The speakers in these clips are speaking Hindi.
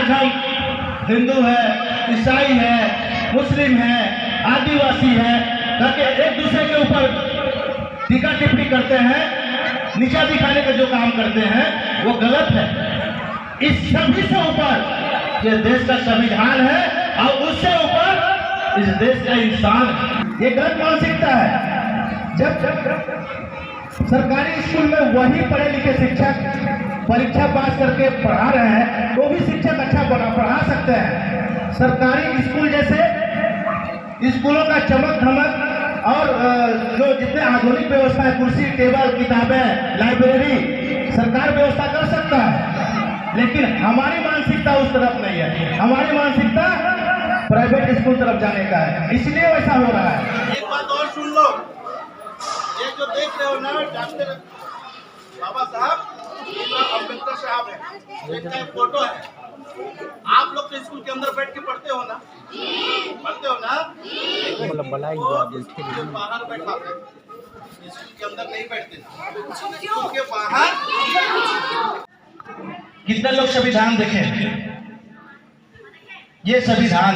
आज हम हिंदू है, ईसाई है, मुस्लिम है, आदिवासी है करके एक दूसरे के ऊपर टीका टिप्पणी करते हैं, नीचा दिखाने का जो काम करते हैं वो गलत है। इस सभी से ऊपर ये देश का संविधान है और उससे ऊपर इस देश का इंसान है। ये गलत मानसिकता है। जब सरकारी स्कूल में वही पढ़े लिखे शिक्षक परीक्षा पास करके पढ़ा रहे हैं तो भी शिक्षक अच्छा पढ़ा सकते हैं। सरकारी स्कूल जैसे स्कूलों का चमक धमक और जो जितने आधुनिक व्यवस्था है, कुर्सी टेबल किताबें लाइब्रेरी, सरकार व्यवस्था कर सकता है, लेकिन हमारी मानसिकता उस तरफ नहीं है। हमारी मानसिकता प्राइवेट स्कूल तरफ जाने का है, इसलिए वैसा हो रहा है। एक बात और सुन लो, ये जो देख रहे हो ना डॉक्टर बाबा साहब अम्बेडकर साहब है, इनका एक फोटो है। आप लोग तो स्कूल के अंदर बैठ के पढ़ते हो ना, पढ़ते हो ना, स्कूल के बाहर बैठाते, स्कूल के अंदर नहीं बैठते, स्कूल के बाहर। कितने लोग संविधान देखे? ये संविधान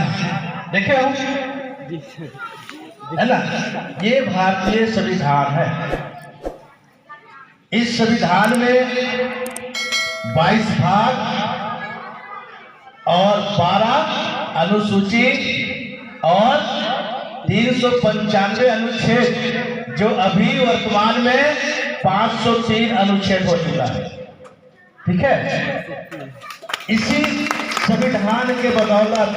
देखे हो, है ना? ये भारतीय संविधान है। इस संविधान में 22 भाग और 12 अनुसूची और 395 अनुच्छेद, जो अभी वर्तमान में 503 अनुच्छेद हो चुका है। ठीक है, इसी संविधान के बदौलत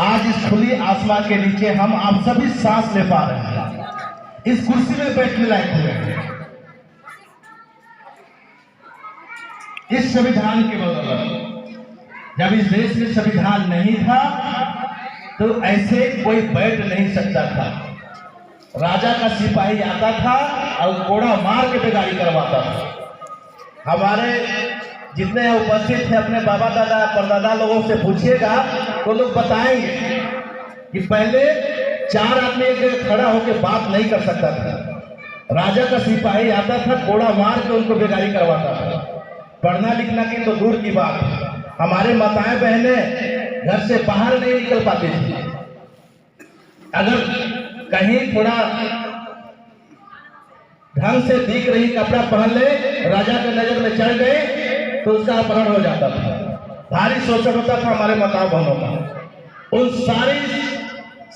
आज इस खुली आसमान के नीचे हम आप सभी सांस ले पा रहे हैं, इस कुर्सी में बैठने लायक हुए हैं। इस संविधान के बदौलत, जब इस देश में संविधान नहीं था तो ऐसे कोई बैठ नहीं सकता था। राजा का सिपाही आता था और कोड़ा मार के बेगारी करवाता था। हमारे जितने उपस्थित थे अपने बाबा दादा परदादा लोगों से पूछिएगा तो लोग बताएंगे कि पहले 4 आदमी एक जगह खड़ा होकर बात नहीं कर सकता था। राजा का सिपाही आता था, कोड़ा मार के उनको बेगारी करवाता था। पढ़ना लिखना की तो दूर की बात, हमारे माताएं बहनें घर से बाहर नहीं निकल पाती थी। अगर कहीं थोड़ा ढंग से दिख रही कपड़ा पहन ले, राजा के नजर में चढ़ गए तो उसका अपहरण हो जाता था। भारी शोषण होता था हमारे माताओं बहनों का। उन सारी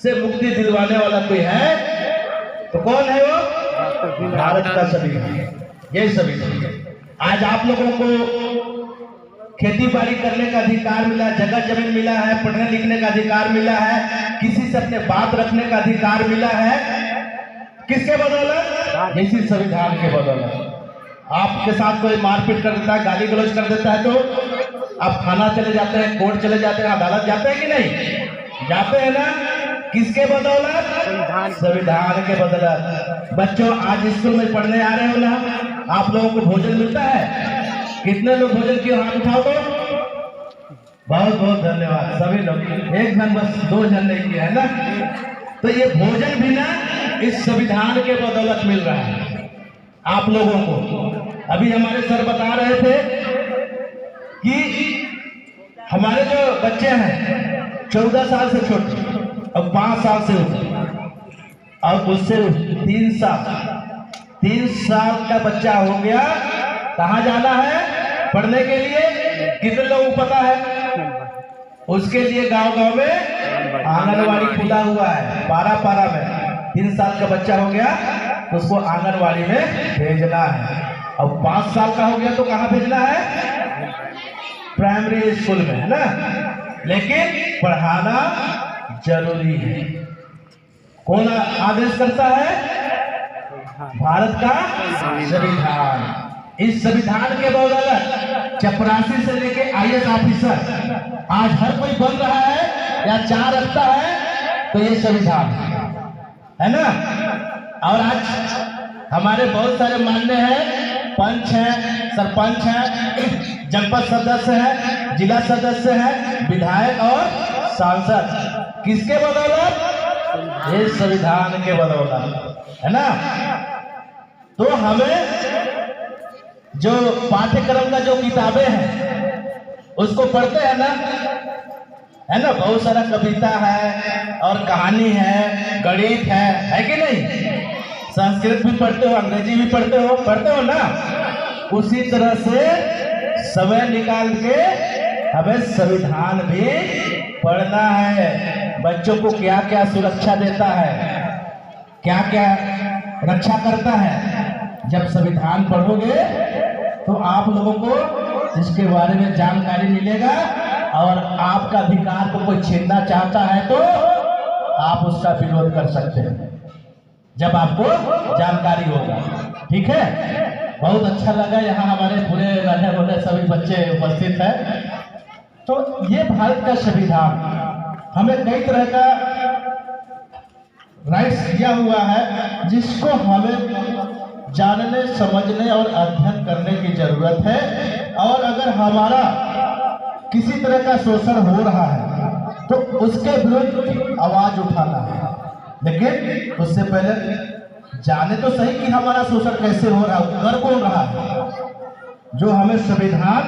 से मुक्ति दिलवाने वाला कोई है तो कौन है वो? भारत का संविधान। यही संविधान आज आप लोगों को खेती बाड़ी करने का अधिकार मिला, जगह जमीन मिला है, पढ़ने लिखने का अधिकार मिला है, किसी से अपने बात रखने का अधिकार मिला है। किसके बदौलत? इसी संविधान के बदौलत। आपके साथ कोई मारपीट कर देता है, गाली गलौज कर देता है तो आप थाना चले जाते हैं, कोर्ट चले जाते हैं, अदालत जाते हैं कि नहीं जाते हैं ना? किसके बदौलत? संविधान के बदौलत। बच्चों आज स्कूल में पढ़ने आ रहे हो ना, आप लोगों को भोजन मिलता है? कितने लोग भोजन किए? हाथ उठाओ तो। बहुत बहुत धन्यवाद सभी लोग। एक जन बस, 2 जन नहीं किया है ना। तो ये भोजन भी ना इस संविधान के बदौलत मिल रहा है आप लोगों को। अभी हमारे सर बता रहे थे कि हमारे जो बच्चे हैं 14 साल से छोटे और 5 साल से ऊपर और उससे 3 साल का बच्चा हो गया, कहाँ जाना है पढ़ने के लिए? कितने लोगों को पता है? उसके लिए गांव-गांव में आंगनवाड़ी खुला हुआ है। पारा में 3 साल का बच्चा हो गया तो उसको आंगनवाड़ी में भेजना है, और 5 साल का हो गया तो कहाँ भेजना है? प्राइमरी स्कूल में, है ना। लेकिन पढ़ाना जरूरी है। कौन आदेश करता है? भारत का संविधान। इस संविधान के बदौलत चपरासी से लेके IAS ऑफिसर आज हर कोई बन रहा है या चाह रखता है, तो ये संविधान है ना। और आज हमारे बहुत सारे मान्य हैं, पंच हैं, सरपंच हैं, जनपद सदस्य हैं, जिला सदस्य हैं, विधायक और सांसद। किसके बदौलत? इस संविधान के बदौलत, है ना। तो हमें जो पाठ्यक्रम का जो किताबें हैं उसको पढ़ते हैं ना, है ना? बहुत सारा कविता है और कहानी है, गणित है कि नहीं? संस्कृत भी पढ़ते हो, अंग्रेजी भी पढ़ते हो ना? उसी तरह से समय निकाल के हमें संविधान भी पढ़ना है। बच्चों को क्या क्या सुरक्षा देता है, क्या क्या रक्षा करता है, जब संविधान पढ़ोगे तो आप लोगों को इसके बारे में जानकारी मिलेगा और आपका अधिकार को कोई छीनना चाहता है तो आप उसका विरोध कर सकते हैं जब आपको जानकारी होगा। ठीक है, बहुत अच्छा लगा, यहाँ हमारे पूरे रहने वाले सभी बच्चे उपस्थित हैं। तो ये भारत का संविधान हमें कई तरह का राइट्स दिया हुआ है जिसको हमें जानने, समझने और अध्ययन करने की जरूरत है। और अगर हमारा किसी तरह का शोषण हो रहा है तो उसके विरुद्ध आवाज उठाना है, लेकिन उससे पहले जाने तो सही कि हमारा शोषण कैसे हो रहा है, कर कौन रहा है। जो हमें संविधान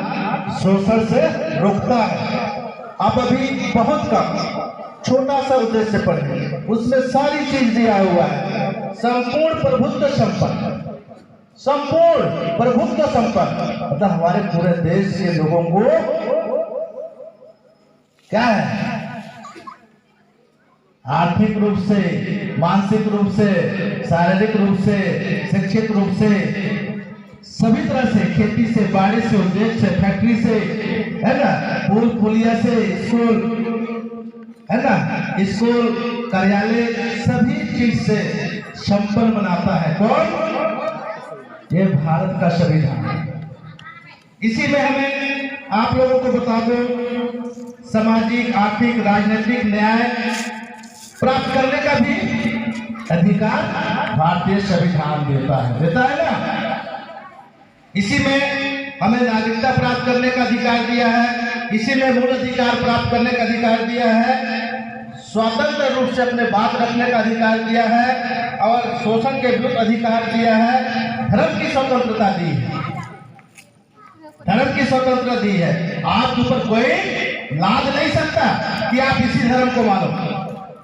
शोषण से रोकता है। आप अभी बहुत कम छोटा सा उद्देश्य पढ़ेंगे, उसमें सारी चीज दिया हुआ है। संपूर्ण प्रभुत्व संपन्न, संपूर्ण प्रभुत्व संपन्न मतलब हमारे पूरे देश के लोगों को क्या है, आर्थिक रूप से, मानसिक रूप से, शारीरिक रूप से, शैक्षिक रूप से, सभी तरह से, खेती से, बाड़ी से, उद्योग से, फैक्ट्री से, है ना, पुल पुलिया से, स्कूल, है ना, स्कूल, कार्यालय, सभी चीज से संपन्न बनाता है कौन? ये भारत का संविधान। इसी में हमें आप लोगों को बता दो, सामाजिक, आर्थिक, राजनीतिक न्याय प्राप्त करने का भी अधिकार भारतीय संविधान देता है ना। इसी में हमें नागरिकता प्राप्त करने का अधिकार दिया है, इसी में मूल अधिकार प्राप्त करने का अधिकार दिया है, स्वतंत्र रूप से अपने बात रखने का अधिकार दिया है और शोषण के विरुद्ध अधिकार दिया है। धर्म की स्वतंत्रता दी है, धर्म की स्वतंत्रता दी है। आपके ऊपर कोई लाद नहीं सकता कि आप इसी धर्म को मानो।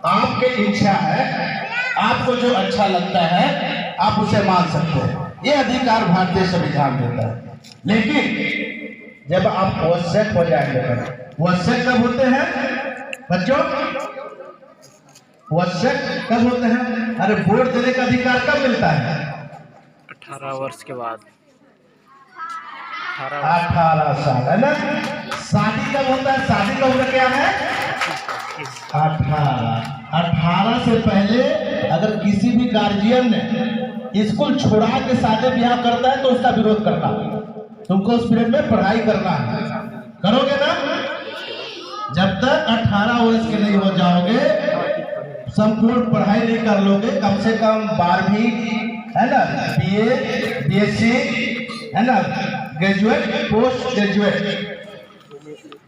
आपकी इच्छा है, आपको जो अच्छा लगता है आप उसे मान सकते हैं, ये अधिकार भारतीय संविधान देता है। लेकिन जब आप वश्यक हो जाएंगे, वश्यक कब होते हैं बच्चों? वश्यक कब होते हैं? अरे वोट देने का अधिकार कब मिलता है? 18 वर्ष के बाद। 18 साल, है ना। शादी कब होता है? शादी का उम्र क्या है? 18 से पहले अगर किसी भी गार्जियन ने स्कूल छोड़ा के शादी ब्याह करता है तो उसका विरोध करना, तुमको उस पीरियड में पढ़ाई करना है, करोगे ना? जब तक 18 वर्ष के नहीं हो जाओगे, संपूर्ण पढ़ाई नहीं कर लोगे, कम से कम 12वीं, है ना, BA, BSc, है ना, ग्रेजुएट, पोस्ट ग्रेजुएट,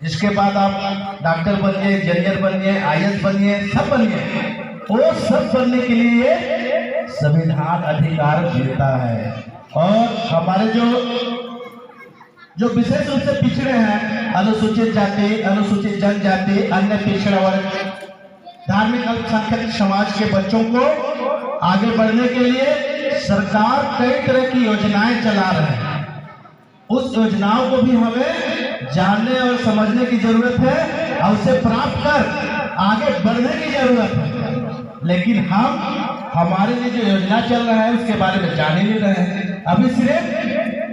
इसके बाद आप डॉक्टर बनिए, इंजीनियर बनिए, IAS बनिए, सब बनिए। वो सब बनने के लिए संविधान अधिकार देता है। और हमारे जो विशेष रूप से पिछड़े हैं, अनुसूचित जाति, अनुसूचित जनजाति, अन्य पिछड़ा वर्ग, धार्मिक अल्पसंख्यक समाज के बच्चों को आगे बढ़ने के लिए सरकार कई तरह की योजनाएं चला रहे हैं। उस योजनाओं को भी हमें जानने और समझने की जरूरत है और उसे प्राप्त कर आगे बढ़ने की जरूरत है। लेकिन हम हमारे लिए जो योजना चल रहा है उसके बारे में जान ही नहीं रहे हैं। अभी सिर्फ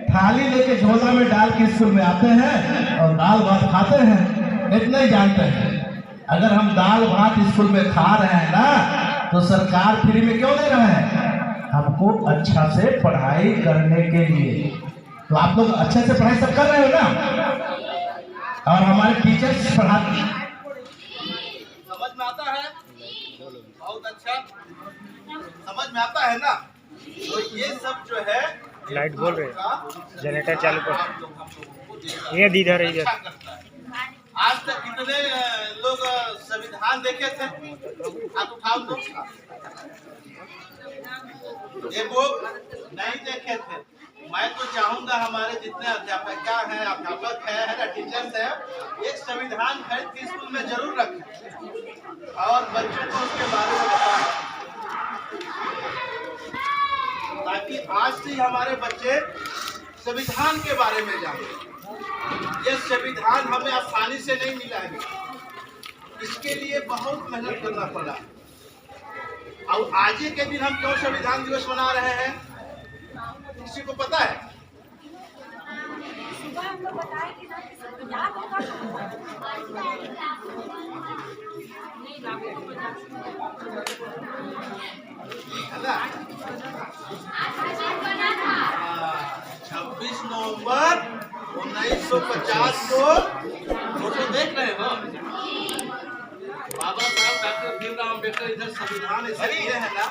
थाली लेके झोला में डाल के स्कूल में आते हैं और दाल भात खाते हैं, इतना ही जानते हैं। अगर हम दाल भात स्कूल में खा रहे हैं ना, तो सरकार फ्री में क्यों दे रहा है? हमको अच्छा से पढ़ाई करने के लिए। तो आप लोग अच्छे से पढ़ाई सब कर रहे हो ना, और हमारे टीचर्स पढ़ाते हैं। समझ में आता है? बहुत अच्छा समझ में आता है ना। तो ये सब जो है, लाइट बोल रहे हैं, जनरेटर चालू कर, ये दीदा रही है। आज तक कितने लोग संविधान देखे थे? हाथ उठाओ तो। ये वो नहीं देखे थे। मैं तो चाहूंगा हमारे जितने अध्यापिका हैं, अध्यापक है ना, टीचर्स है, एक संविधान खरीद के स्कूल में जरूर रखें और बच्चों को उसके बारे में बताएं, ताकि आज से ही हमारे बच्चे संविधान के बारे में जाने। यह संविधान हमें आसानी से नहीं मिला है, इसके लिए बहुत मेहनत करना पड़ा। और आज के दिन हम क्यों संविधान दिवस मना रहे हैं, किसी को पता है? सुबह हम लोग बताए कि ना संविधान होगा नहीं लागू है ना? 26 नवंबर 1950 को फोटो देख रहे हो, बाबा साहब डॉक्टर भीमराव अम्बेडकर इधर संविधान ऐसे दिए है ना,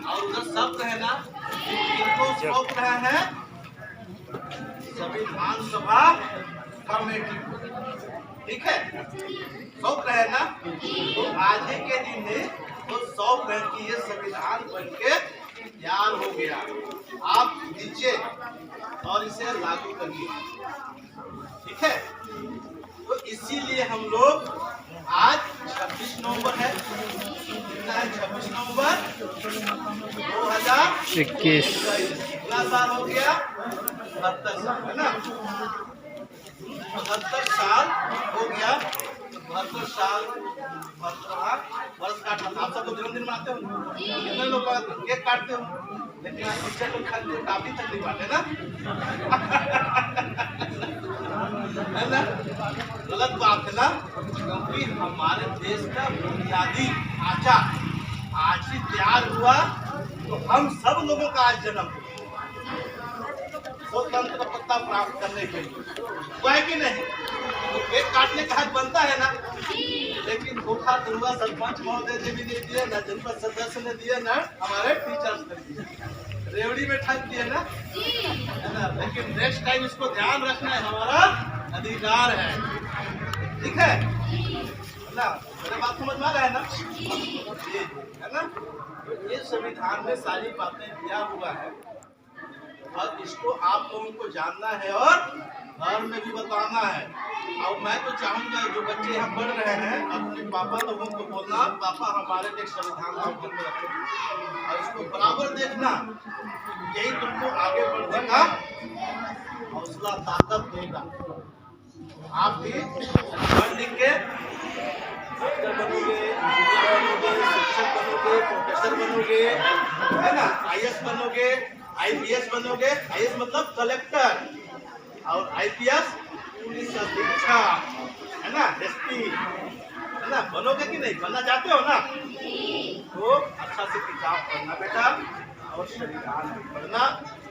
और उधर शब्द है ना, इनको सौंप रहे हैं संविधान सभा कमेटी, ठीक है, सौंप रहे हैं ना। तो आज के दिन ही तो सौंप रहे कि ये संविधान बन के तैयार हो गया, आप लीजिए और इसे लागू करिए, ठीक है। तो इसीलिए हम लोग आज 26 नवंबर है, कितना है 26 नवंबर 2021, कितना साल हो गया? 72 साल, है ना? 72 साल हो गया, 72 साल 72वां वर्ष काटना। आप सब लोग जन्मदिन मनाते हो, कितने लोग केक काटते हो, लेकिन आज टीचर लोग खाते काफी तकलीफ आते ना है ना? गलत बात है ना, क्योंकि हमारे देश का बुनियादी ढांचा आज ही तैयार हुआ, तो हम सब लोगों का आज जन्म स्वतंत्रता प्राप्त करने के लिए हुआ है कि नहीं? तो केक काटने का हक बनता है ना, लेकिन धोखा धुआ सरपंच महोदय जी भी नहीं दिए ना, जनपद सदस्य ने दिए ना, हमारे टीचर्स ने दिए, रेवड़ी में ठग दिए ना, है ना? लेकिन नेक्स्ट टाइम इसको ध्यान रखना है, हमारा अधिकार है, ठीक है ना? मेरे बात समझ में आ रहा है ना? ये है ना, ये संविधान में सारी बातें दिया हुआ है और इसको आप लोगों को जानना है और घर में भी बताना है। और मैं तो चाहूंगा जो बच्चे यहाँ पढ़ रहे हैं अपने पापा लोगों को बोलना, पापा हमारे लिए संविधान आप घर में रखें और इसको बराबर देखना, यही तुमको आगे बढ़ने का हौसला ताकत देगा। आप भी पढ़ लिख के डॉक्टर बनोगे, इंजीनियर बनोगे, शिक्षक बनोगे, प्रोफेसर बनोगे, है ना, IAS बनोगे, IPS बनोगे, IAS मतलब कलेक्टर, और IPS पुलिस अधीक्षक, है ना, SP, है ना, बनोगे कि नहीं? बनना चाहते हो ना? तो अच्छा से किताब पढ़ना बेटा और संविधान पढ़ना,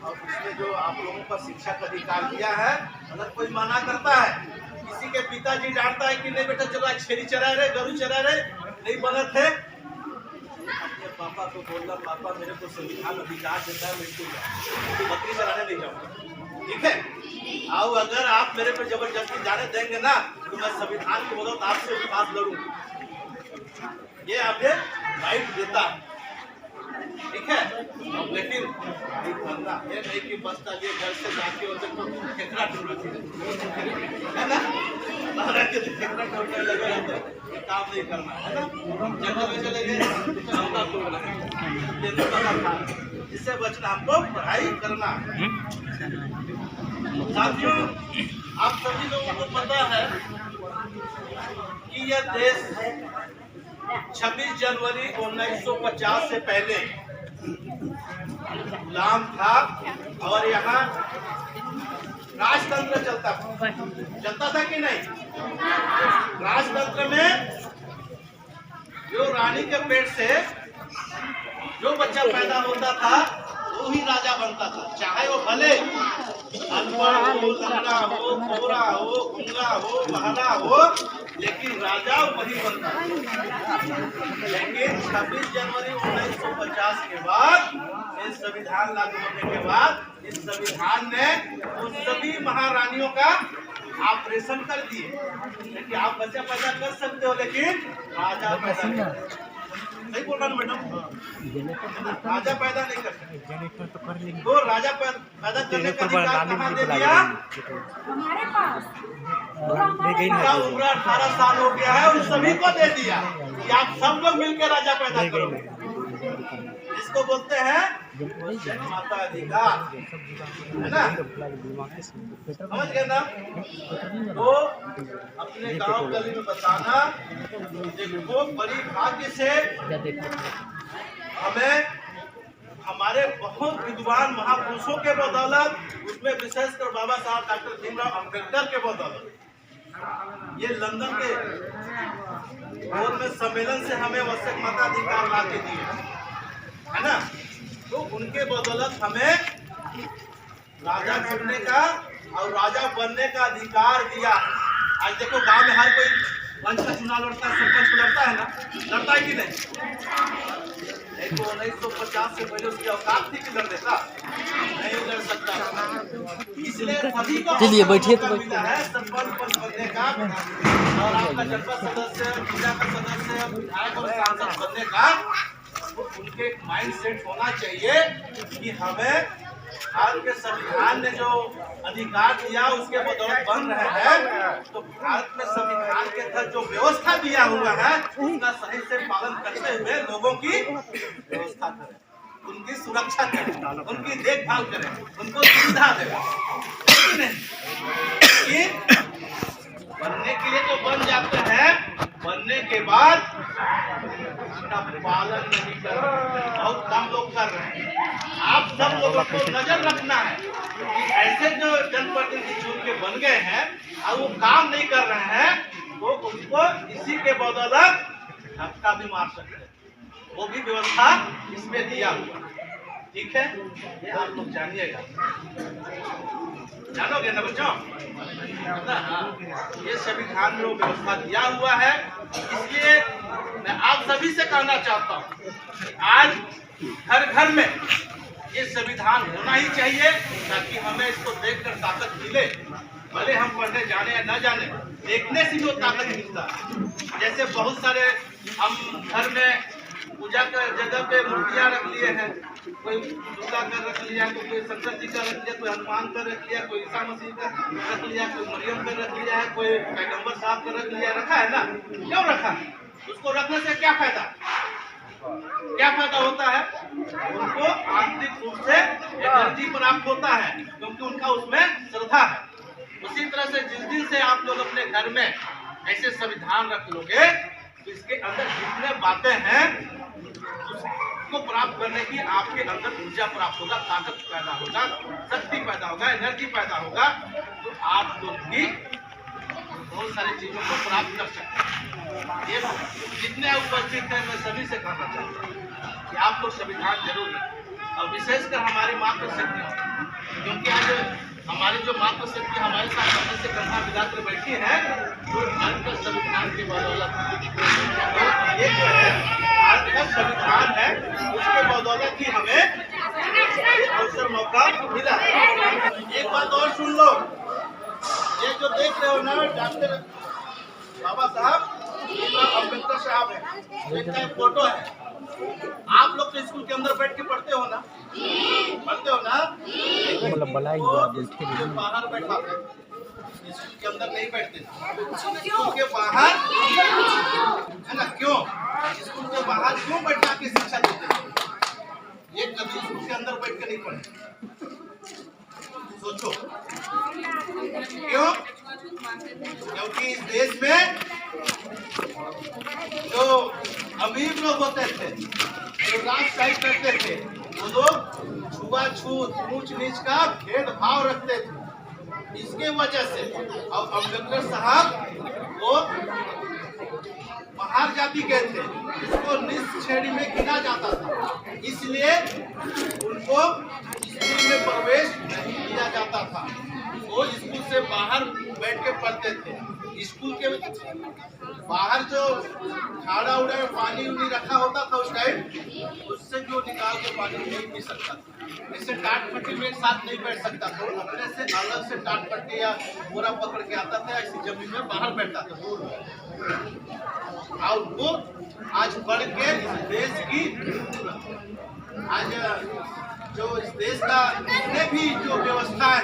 और उसमें जो आप लोगों का शिक्षा का अधिकार दिया है, अगर कोई मना करता है, किसी के पिताजी डांटता है कि नहीं बेटा चलो आज छेरी चरा रहे, गरू चरा रहे, नहीं बनत है, अपने पापा को बोलना, पापा मेरे को संविधान अधिकार देता है, मैं तो बकरी चराने नहीं जाऊंगा, ठीक है? और अगर आप मेरे पे जबरदस्ती जाने देंगे ना, तो मैं संविधान की बदौलत आपसे विकास लड़ूंगा, ये आपने राइट देता है, ठीक है? लेकिन ये नहीं कि बस ये घर से जाके और ठेकरा है ना, ठेकरा टूटने लगे तो काम नहीं करना, है ना? जंगल में चले गए चलता टूट रहा, इससे बचना, हमको पढ़ाई करना। साथियों, आप सभी लोगों को पता है कि यह देश 26 जनवरी 1950 से पहले गुलाम था और यहाँ राजतंत्र चलता था कि नहीं? राजतंत्र में जो रानी के पेट से जो बच्चा पैदा होता था वो ही राजा बनता था, चाहे वो भले अनपढ़ हो, लंगड़ा हो, गोरा हो, गूंगा हो, बहरा हो, लेकिन राजा वही बनता था। लेकिन 26 जनवरी 1950 के बाद, इस संविधान लागू होने के बाद, इस संविधान ने उन सभी महारानियों का ऑपरेशन कर दिए। लेकिन आप बच्चा पैदा कर सकते हो, लेकिन राजा पैदा नहीं। सही बोल रहा ना मैडम? राजा पैदा नहीं कर सकते। जनरेटर तो कर लेंगे, तो राजा पैदा करने का अधिकार कहाँ दे दिया? हमारे पास ले गई उनका ना, उम्र 18 साल हो गया है, उन सभी को दे दिया कि आप सब लोग मिलकर राजा पैदा ले करो। गई इसको बोलते हैं माता अधिकार, है ना? समझ गए ना? तो अपने गांव गली में बताना, देखो बड़ी भाग्य से हमें हमारे बहुत विद्वान महापुरुषों के बदौलत, उसमें विशेषकर बाबा साहब डॉक्टर भीमराव अम्बेडकर के बदौलत ये लंदन के भवन में सम्मेलन से हमें आवश्यक मताधिकार ला के दिए, है ना? तो उनके बदौलत हमें राजा चुनने का और राजा बनने का अधिकार दिया। आज देखो गांव में हर कोई पंच का चुनाव लड़ता है, सरपंच को लड़ता है ना, लड़ता है कि नहीं? नहीं तो 1950 से पहले उसकी औकात थी कि लड़ देता, नहीं लड़ सकता। इसलिए सभी को चलिए बैठिए तो मिला है सरपंच पद बनने का और आपका जनपद सदस्य, जिला का सदस्य, विधायक और सांसद बनने का। उनके माइंड सेट होना चाहिए कि हमें भारत के संविधान ने जो अधिकार दिया उसके बदौलत बन रहे हैं, तो भारत में संविधान के तहत जो व्यवस्था दिया हुआ है उसका सही से पालन करते हुए लोगों की व्यवस्था करें, उनकी सुरक्षा करें, उनकी देखभाल करें, उनको सुविधा दें। बनने के लिए तो बन जाते हैं, बनने के बाद उसका पालन नहीं कर रहे, बहुत कम लोग कर रहे हैं। आप सब लोगों को नजर रखना है कि ऐसे जो जनप्रतिनिधि चुन के बन गए हैं और वो काम नहीं कर रहे हैं, तो उनको इसी के बदौलत धक्का भी मार सकते हैं, वो भी व्यवस्था इसमें दिया हुआ। ठीक है, ये आप लोग जानिएगा, जानोगे ना बच्चों? ये संविधान में व्यवस्था दिया हुआ है। इसलिए मैं आप सभी से कहना चाहता हूँ कि आज घर घर में ये संविधान होना ही चाहिए, ताकि हमें इसको देखकर ताकत मिले। भले हम पढ़ने जाने या न जाने, देखने से जो ताकत मिलता है। जैसे बहुत सारे हम घर में पूजा का जगह पे मूर्तियाँ रख लिए हैं, कोई दुर्गा का रख लिया, कोई शंकर जी का रख लिया, कोई हनुमान का रख लिया, कोई ईसा मसीह का रख लिया, कोई मरियम का रख लिया है, कोई पैगंबर साहब का रख लिया, रखा है ना? क्यों रखा है? उसको रखने से क्या फायदा? क्या फायदा होता है? उनको आंतरिक रूप से एनर्जी प्राप्त होता है, क्योंकि उनका उसमें श्रद्धा है। उसी तरह से जिस दिन से आप लोग अपने घर में ऐसे संविधान रख लोगे, तो इसके अंदर जितने बातें हैं उसको प्राप्त करने की आपके अंदर ऊर्जा प्राप्त होगा, ताकत पैदा होगा, शक्ति पैदा होगा, एनर्जी पैदा होगा, तो आप लोग भी बहुत सारी चीजों को प्राप्त कर सकते हैं। ये जितने उपस्थित हैं, मैं सभी से कहना चाहता हूँ कि आप लोग संविधान जरूर लें, और विशेषकर हमारी मातृशक्ति, क्योंकि आज हमारी जो मातृशक्ति हमारे साथ कंधे से कंधा मिलाकर बैठी है, वो भारत का संविधान के बदौलत। ये जो है भारत का संविधान है, उसके बदौलत ही हमें अवसर मौका मिला है। एक बात और सुन लो, ये जो देख रहे हो ना, डॉक्टर बाबा साहब भीमराव अम्बेडकर साहब है, इनका एक फोटो है। आप लोग तो स्कूल के अंदर बैठ के पढ़ते हो ना? पढ़ते हो ना? स्कूल के बाहर बैठाते, स्कूल के अंदर नहीं बैठते। स्कूल के बाहर, है ना? क्यों? स्कूल के बाहर क्यों बैठा के शिक्षा देते हैं? ये कभी स्कूल के अंदर बैठ के नहीं पढ़े। सोचो क्यों? क्योंकि इस देश में जो अमीर लोग होते थे, जो राजशाही करते थे, वो लोग छुआछूत, ऊंच नीच का भेदभाव रखते थे। इसके वजह से और अम्बेडकर साहब वो महार जाति के थे, इसको निम्न श्रेणी में गिना जाता था, इसलिए उनको स्कूल में प्रवेश नहीं दिया जाता था। वो स्कूल से बाहर बैठ के पढ़ते थे। स्कूल के बाहर जो खाड़ा उड़ा में पानी उनी रखा होता था उस टाइम, उससे जो निकाल के पानी नहीं पी सकता था। ऐसे टाट पट्टी में एक साथ नहीं बैठ सकता था, अपने से अलग से टाट पट्टी या बोरा पकड़ के आता था, ऐसी जमीन में बाहर बैठता था दूर में। और वो आज बढ़ के इस देश की, आज जो इस देश का जितने भी जो व्यवस्था है,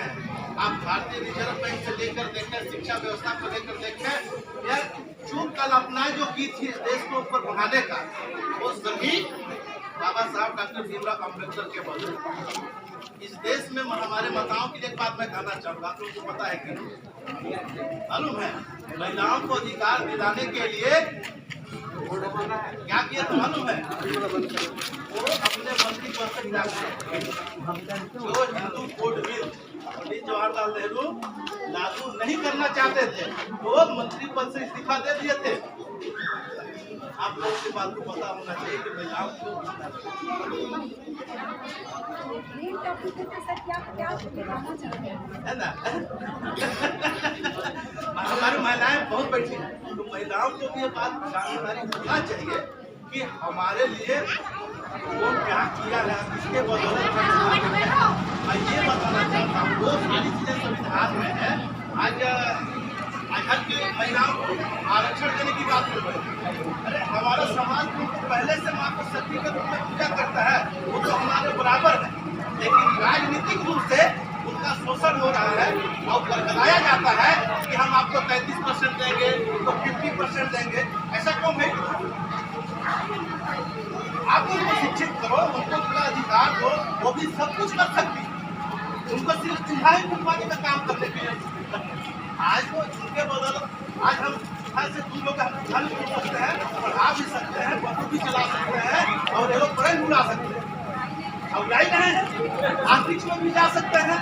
आप भारतीय रिजर्व बैंक से लेकर देखें, शिक्षा व्यवस्था को लेकर देखें, या जो कल्पनाएं जो की थी इस देश को ऊपर बढ़ाने का, वो सभी बाबा साहब डॉक्टर भीमराव अम्बेडकर के बदौलत। इस देश में हमारे माताओं के लिए एक बात मैं कहना चाहूँगा, आप लोगों को पता है कि मालूम है, महिलाओं को अधिकार दिलाने के लिए क्या किया था मालूम है? वो अपने मंत्री पद से जो हिंदू कोड बिल पंडित जवाहरलाल नेहरू लागू नहीं करना चाहते थे, वो मंत्री पद से इस्तीफा दे दिए थे। आप लोगों की बात को पता होना चाहिए कि महिलाओं को है ना हमारी महिलाएं बहुत बैठी, तो महिलाओं को भी ये बात जानकारी होना चाहिए कि हमारे लिए वो क्या किया है, किसके बदौलत। मैं ये बताना चाहता हूँ, वो सारी चीजें संविधान में है। आज हर की महिलाओं को आरक्षण देने की बात कर रहे हैं। अरे हमारा समाज तो पहले से माँ को सती के रूप में पूजा करता है, वो तो हमारे बराबर है, लेकिन राजनीतिक रूप से उनका शोषण हो रहा है और बरकराया जाता है कि हम आपको 33% देंगे, तो 50% देंगे। ऐसा क्यों है? आप उनको शिक्षित करो, उनको पूरा अधिकार दो, वो भी सब कुछ कर सकती है। उनको सिर्फ चूल्हा ही फुकवाने का काम करने के लिए आज वो उनके बदौलत आज हम से तुम लोग धन भी सकते हैं, पढ़ा भी सकते हैं, बहू भी चला सकते हैं और एरोप्लेन उड़ा सकते हैं, और उड़ाई नहीं अंतरिक्ष में भी जा सकते हैं,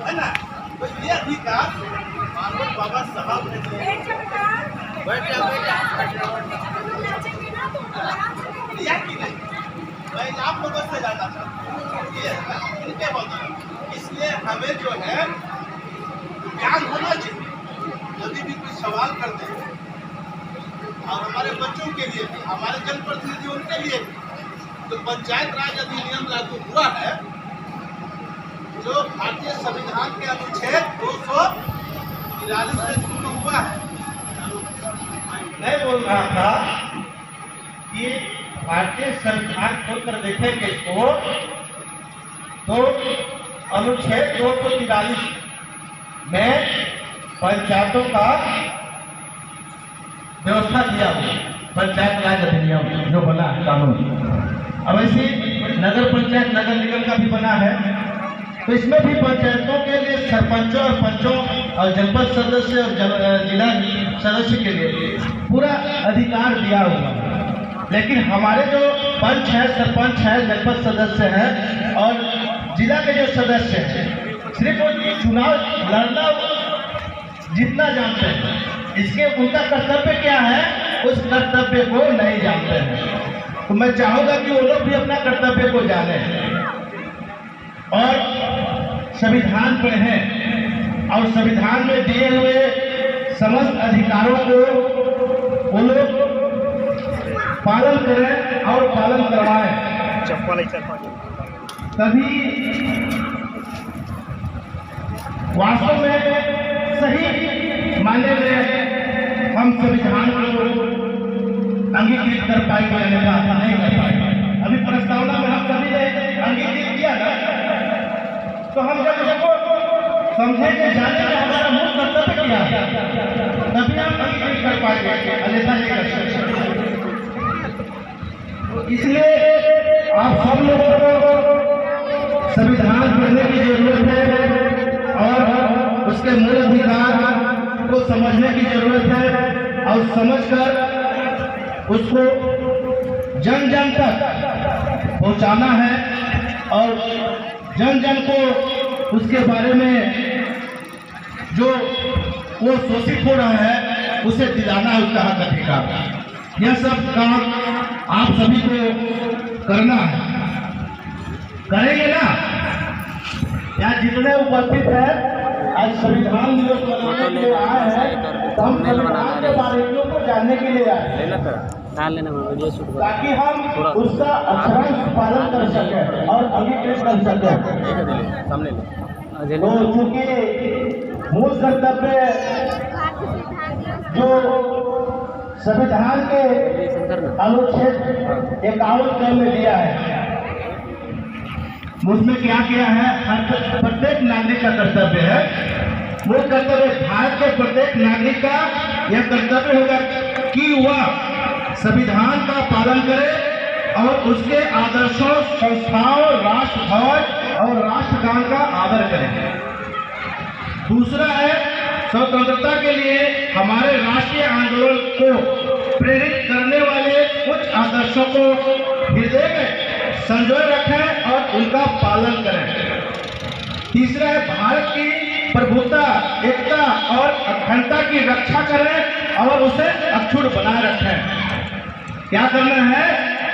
है ना? तो ये अधिकार मानव बाबा साहब ने दिया कि नहीं? मैं आप लोगों से जानना चाहता हूँ, ये इनके बदौलत। इसलिए हमें जो है ज्ञान होना चाहिए, यदि भी कोई सवाल करते हैं, और हमारे बच्चों के लिए भी, हमारे जनप्रतिनिधि उनके लिए भी, तो पंचायत राज अधिनियम लागू हुआ है, जो भारतीय संविधान के अनुच्छेद 243 से शुरू हुआ है। मैं बोल रहा था कि भारतीय संविधान खोलकर देखेंगे तो अनुच्छेद 243 में पंचायतों का व्यवस्था दिया हुआ, पंचायत राज अधिनियम जो बना है कानून। अब ऐसे नगर पंचायत नगर निगम का भी बना है, तो इसमें भी पंचायतों के लिए सरपंचों और पंचों और जनपद सदस्य और जिला सदस्य के लिए पूरा अधिकार दिया हुआ है। लेकिन हमारे जो पंच है, सरपंच है, जनपद सदस्य है और जिला के जो सदस्य हैं, सिर्फ चुनाव लड़ना जितना जानते हैं, इसके उनका कर्तव्य क्या है, उस कर्तव्य को नहीं जानते हैं। तो मैं चाहूंगा कि वो लोग भी अपना कर्तव्य को जाने और संविधान पढ़ें और संविधान में दिए हुए समस्त अधिकारों को वो लोग पालन करें और पालन करवाएं। तभी वास्तव में सही मायने में हम संविधान को अंगीकृत कर पाएंगे, नहीं कर पाएंगे। अभी प्रस्तावना में हम सभी ने अंगीकृत किया ना, तो हम जब इसको समझेंगे, जानेंगे हमारा मूल कर्तव्य क्या है, तभी हम अंगीकृत कर पाएंगे, अन्यथा नहीं कर सकते। इसलिए आप सब लोगों को संविधान पढ़ने की जरूरत है और उसके मूल अधिकार को समझने की जरूरत है और समझकर उसको जन जन तक पहुंचाना है और जन जन को उसके बारे में जो वो शोषित हो रहा है उसे दिलाना है उसका हक अधिकार। यह सब काम आप सभी को करना है, करेंगे ना? यहाँ जितने उपस्थित हैं आज संविधान दिवस मनाने के लिए आए हैं, तो हम संविधान के बारीकियों को जानने के लिए आए हैं, ताकि हम उसका अक्षरांश पालन कर सकें और अंगीकृत कर सकें। तो चूंकि मूल कर्तव्य जो संविधान के अनुच्छेद 51 में दिया है, उसमें क्या किया है, प्रत्येक नागरिक का कर्तव्य है, वो कर्तव्य भारत के प्रत्येक नागरिक का यह कर्तव्य होगा कि वह संविधान का पालन करे और उसके आदर्शों, संस्थाओं, राष्ट्रध्वज और राष्ट्रगान का आदर करें। दूसरा है, स्वतंत्रता के लिए हमारे राष्ट्रीय आंदोलन को प्रेरित करने वाले कुछ आदर्शों को हृदय में संजोए रखें और उनका पालन करें। तीसरा है, भारत की प्रभुता, एकता और अखंडता की रक्षा करें और उसे अक्षुण्ण बनाए रखें। क्या करना है,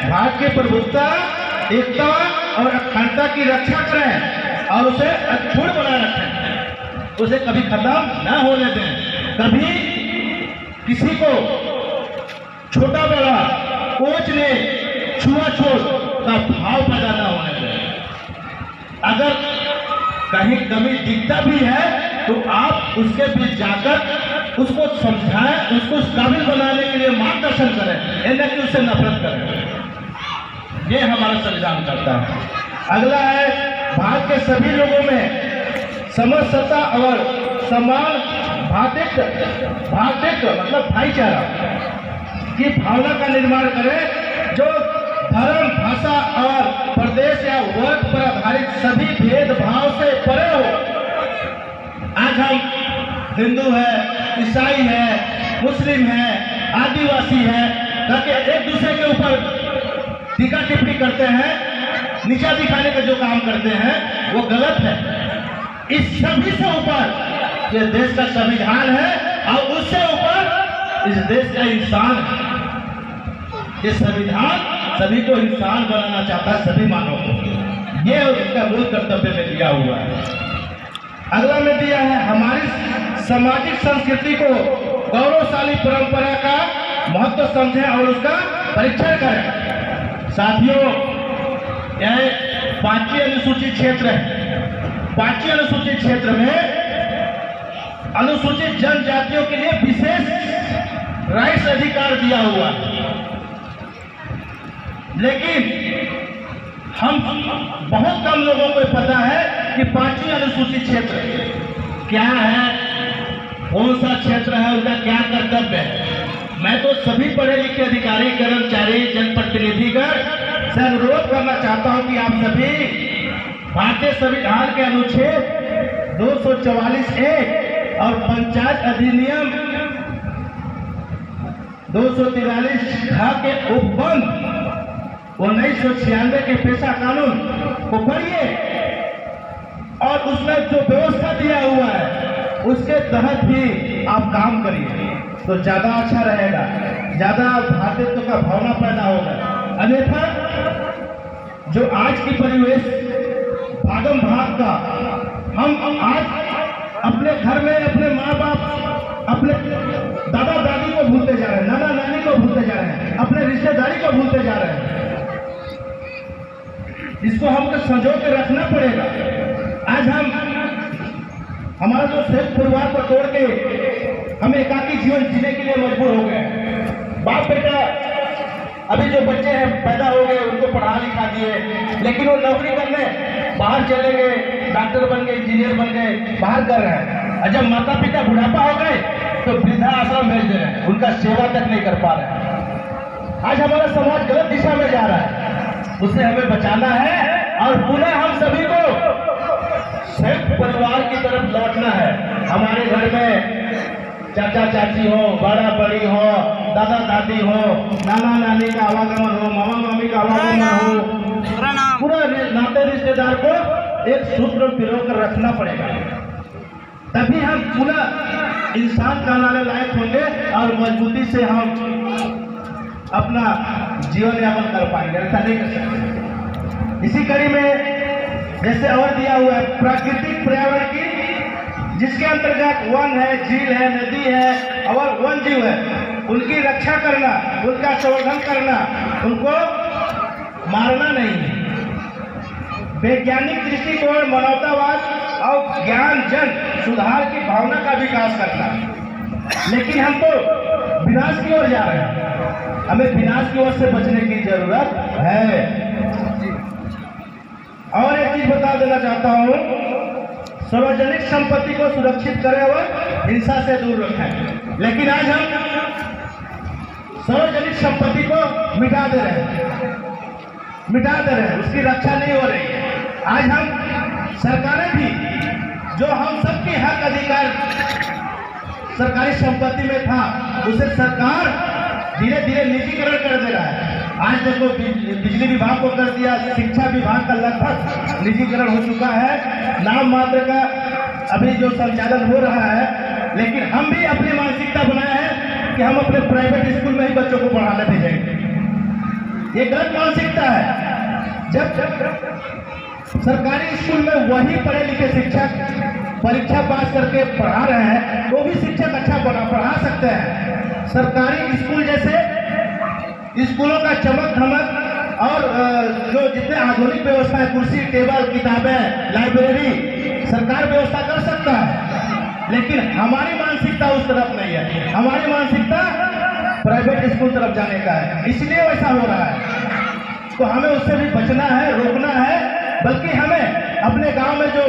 भारत की प्रभुता, एकता और अखंडता की रक्षा करें और उसे अक्षुण्ण बनाए रखें, उसे कभी खत्म न होने दें, कभी किसी को छोटा बड़ा, कोचने, छुआछूत का भाव पैदा न होने दें। अगर कहीं कमी दिखता भी है तो आप उसके बीच जाकर उसको समझाएं, उसको काबिल बनाने के लिए मार्गदर्शन करें, न कि उससे नफरत करें। ये हमारा संविधान करता है। अगला है, भारत के सभी लोगों में समरसता और समान भातृत्व मतलब भाईचारा की भावना का निर्माण करें, जो धर्म, भाषा और प्रदेश या वर्ग पर आधारित सभी भेदभाव से परे हो। आज हम हिंदू है, ईसाई है, मुस्लिम है, आदिवासी है करके एक दूसरे के ऊपर टीका टिप्पणी करते हैं, नीचा दिखाने का जो काम करते हैं वो गलत है। इस सभी से ऊपर ये देश का संविधान है और उससे ऊपर इस देश का इंसान है। ये संविधान सभी को इंसान बनाना चाहता है, सभी मानव को। ये उसका मूल कर्तव्य में दिया हुआ है। अगला में दिया है, हमारी सामाजिक संस्कृति को गौरवशाली परंपरा का महत्व समझें और उसका परीक्षण करें। साथियों, यह 5वीं अनुसूचित क्षेत्र है। 5वीं अनुसूचित क्षेत्र में अनुसूचित जनजातियों के लिए विशेष राइट्स अधिकार दिया हुआ है, लेकिन हम बहुत कम लोगों को पता है कि 5वीं अनुसूचित क्षेत्र क्या है, कौन सा क्षेत्र है, उनका क्या कर्तव्य है। मैं तो सभी पढ़े लिखे अधिकारी, कर्मचारी, जनप्रतिनिधिगण से अनुरोध करना चाहता हूं कि आप सभी भारतीय संविधान के अनुच्छेद 244(1) और पंचायत अधिनियम 243 के उपबंध 1996 के पेशा कानून को पढ़िए और उसमें जो व्यवस्था दिया हुआ है उसके तहत ही आप काम करिए, तो ज्यादा अच्छा रहेगा, ज्यादा भातृत्व का भावना पैदा होगा। अन्यथा जो आज की परिवेश भागम भाग का, हम आज अपने घर में अपने माँ बाप, अपने दादा दादी को भूलते जा रहे हैं, नाना नानी को भूलते जा रहे हैं, अपने रिश्तेदारी को भूलते जा रहे हैं। इसको हमको संजो के रखना पड़ेगा। आज हम हमारा जो संयुक्त परिवार को तोड़ के हम एकाकी जीवन जीने के लिए मजबूर हो गए। बाप बेटा अभी जो बच्चे हैं पैदा हो गए, उनको पढ़ा लिखा दिए, लेकिन वो नौकरी करने बाहर चले गए, डॉक्टर बन गए, इंजीनियर बन गए, बाहर कर रहे हैं। और जब माता पिता बुढ़ापा हो गए तो वृद्धा आश्रम भेज दे रहे हैं, उनका सेवा तक नहीं कर पा रहे हैं। आज हमारा समाज गलत दिशा में जा रहा है, उससे हमें बचाना है और पुनः हम सभी को संयुक्त परिवार की तरफ लौटना है। हमारे घर में चाचा चाची हो, बड़ा बड़ी हो, दादा दादी हो, नाना नानी का आवागमन हो, मामा मामी का आवागमन हो, पूरा नाते रिश्तेदार को एक सूत्र में पिरो कर रखना पड़ेगा, तभी हम पूरा इंसान कहलाने लायक होंगे और मजबूती से हम अपना जीवन यापन कर पाएंगे। ऐसा नहीं कर सकते। इसी कड़ी में जैसे और दिया हुआ है, प्राकृतिक पर्यावरण की जिसके अंतर्गत वन है, झील है, नदी है और वन जीव है, उनकी रक्षा करना, उनका संवर्धन करना, उनको मारना नहीं है। वैज्ञानिक दृष्टिकोण, मानवतावाद और ज्ञान जन सुधार की भावना का विकास करना है। लेकिन हम तो विनाश की ओर जा रहे हैं, हमें विनाश की ओर से बचने की जरूरत है। और एक चीज बता देना चाहता हूं, सार्वजनिक संपत्ति को सुरक्षित करें और हिंसा से दूर रखें। लेकिन आज हम सार्वजनिक संपत्ति को मिटा दे रहे हैं, उसकी रक्षा नहीं हो रही है। आज हम सरकारें भी, जो हम सबके हक अधिकार सरकारी संपत्ति में था, उसे सरकार धीरे धीरे निजीकरण कर दे रहा है। आज देखो बिजली विभाग को कर दिया, शिक्षा विभाग का लगभग निजीकरण हो चुका है, नाम मात्र का अभी जो संचालन हो रहा है। लेकिन हम भी अपनी मानसिकता बनाए हैं कि हम अपने प्राइवेट स्कूल में ही बच्चों को पढ़ाने भेजेंगे। ये गलत मानसिकता है। जब सरकारी स्कूल में वही पढ़े लिखे शिक्षक परीक्षा पास करके पढ़ा रहे हैं, वो भी शिक्षक अच्छा पढ़ा सकते हैं। सरकारी स्कूल जैसे स्कूलों का चमक धमक और जो जितने आधुनिक व्यवस्था है, कुर्सी टेबल किताबें लाइब्रेरी, सरकार व्यवस्था कर सकता है। लेकिन हमारी मानसिकता उस तरफ नहीं है, हमारी मानसिकता प्राइवेट स्कूल तरफ जाने का है, इसलिए वैसा हो रहा है। तो हमें उससे भी बचना है, रोकना है। बल्कि हमें अपने गांव में जो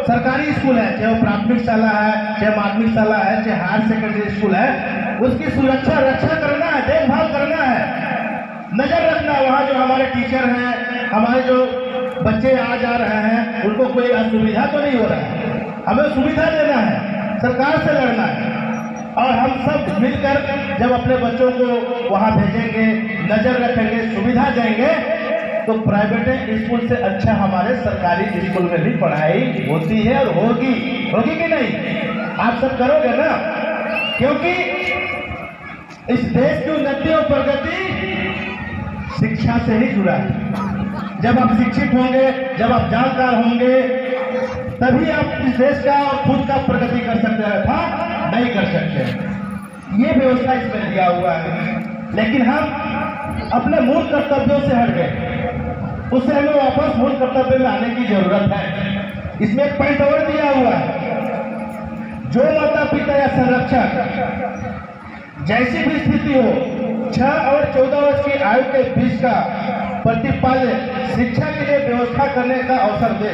सरकारी स्कूल है, चाहे वो प्राथमिक शाला है, चाहे माध्यमिक शाला है, चाहे हायर सेकेंडरी स्कूल है, उसकी सुरक्षा रक्षा करना है, देखभाल करना है, नजर रखना। वहाँ जो हमारे टीचर हैं, हमारे जो बच्चे आ जा रहे हैं, उनको कोई असुविधा तो नहीं हो रहा है। हमें सुविधा देना है, सरकार से लड़ना है। और हम सब मिलकर जब अपने बच्चों को वहाँ भेजेंगे, नजर रखेंगे, सुविधा देंगे, तो प्राइवेट स्कूल से अच्छा हमारे सरकारी स्कूल में भी पढ़ाई होती है और होगी कि नहीं? आप सब करोगे ना? क्योंकि इस देश की उन्नति और प्रगति शिक्षा से ही जुड़ा है। जब आप शिक्षित होंगे, जब आप जानकार होंगे, तभी आप इस देश का और खुद का प्रगति कर सकते हैं, था नहीं कर सकते। ये व्यवस्था इसमें दिया हुआ है। लेकिन हम अपने मूल कर्तव्यों से हट गए, उससे हमें वापस मूल कर्तव्य में आने की जरूरत है। इसमें एक पॉइंट और दिया हुआ है, जो माता पिता या संरक्षक जैसी भी स्थिति हो, 6 और 14 वर्ष की आयु के बीच का प्रतिपाल्य शिक्षा के लिए व्यवस्था करने का अवसर दे।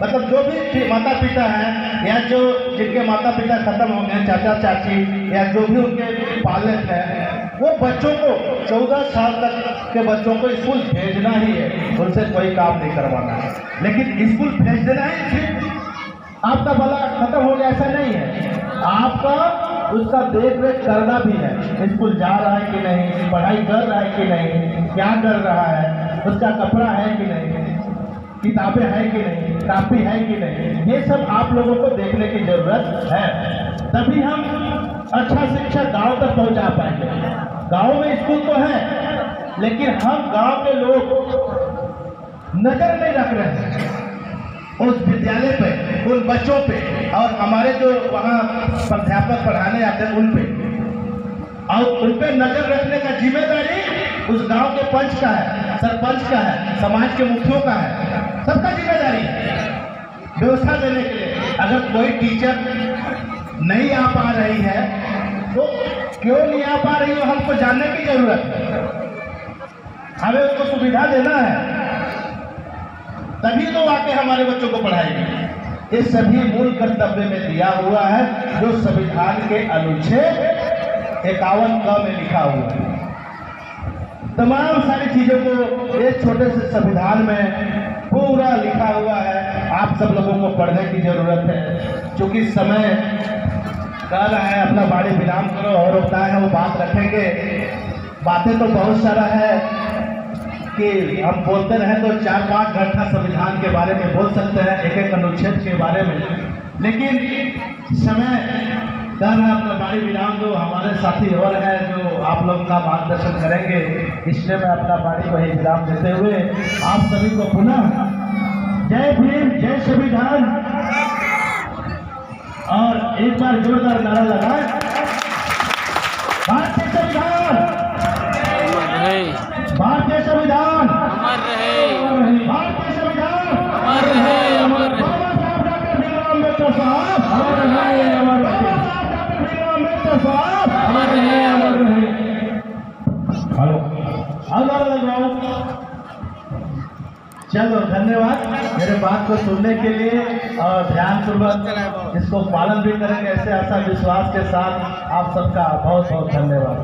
मतलब जो भी माता पिता हैं या जो जिनके माता पिता खत्म हो गए, चाचा चाची या जो भी उनके पालक हैं, वो बच्चों को 14 साल तक के बच्चों को स्कूल भेजना ही है, उनसे कोई काम नहीं करवाना है। लेकिन स्कूल भेज देना है, सिर्फ आपका भला खत्म हो गया ऐसा नहीं है, आपका उसका देख रेख करना भी है। स्कूल जा रहा है कि नहीं, पढ़ाई कर रहा है कि नहीं, क्या कर रहा है, उसका कपड़ा है कि नहीं, किताबें हैं कि नहीं, कापी है कि नहीं, ये सब आप लोगों को देखने की जरूरत है। तभी हम अच्छा शिक्षा गांव तक पहुंचा पाएंगे। गांव में स्कूल तो है, लेकिन हम गांव के लोग नजर नहीं रख रहे हैं उस विद्यालय पे, उन बच्चों पे, और हमारे जो वहाँ अध्यापक पढ़ाने आते हैं उन पे, और उन पे नजर रखने का जिम्मेदारी उस गांव के पंच का है, सरपंच का है, समाज के मुखियों का है, सबका जिम्मेदारी है व्यवस्था देने के लिए। अगर कोई टीचर नहीं आ पा रही है तो क्यों नहीं आ पा रही हो, हमको जानने की जरूरत है, हमें उसको सुविधा देना है, तभी तो आके हमारे बच्चों को पढ़ाएंगे। ये सभी मूल कर्तव्य में दिया हुआ है, जो संविधान के अनुच्छेद 51 क में लिखा हुआ है। तमाम सारी चीजों को एक छोटे से संविधान में पूरा लिखा हुआ है, आप सब लोगों को पढ़ने की जरूरत है। क्योंकि समय कल है, अपना बाड़ी विराम करो, और होता है वो बात रखेंगे। बातें तो बहुत सारा है कि हम बोलते रहे तो 4-5 घंटा संविधान के बारे में बोल सकते हैं, एक एक अनुच्छेद के बारे में, लेकिन समय कल है, अपना बाड़ी विराम दो। हमारे साथी और हैं जो आप लोग का मार्गदर्शन करेंगे, इसलिए मैं अपना बाड़ी को ही विराम देते हुए आप सभी को पुनः जय भीम, जय संविधान। और एक बार जोरदार नारा लगाए। भारतीय संविधान, भारतीय संविधान, भारतीय संविधान, बाबा साहब डॉक्टर भीमराव अम्बेडकर साहब, बाबा साहब डॉक्टर भीमराव अम्बेडकर साहब, हेलो नारा लगवाओ। चलो धन्यवाद मेरे बात को सुनने के लिए और ध्यानपूर्वक इसको पालन भी करेंगे ऐसे आशा विश्वास के साथ। आप सबका बहुत बहुत धन्यवाद।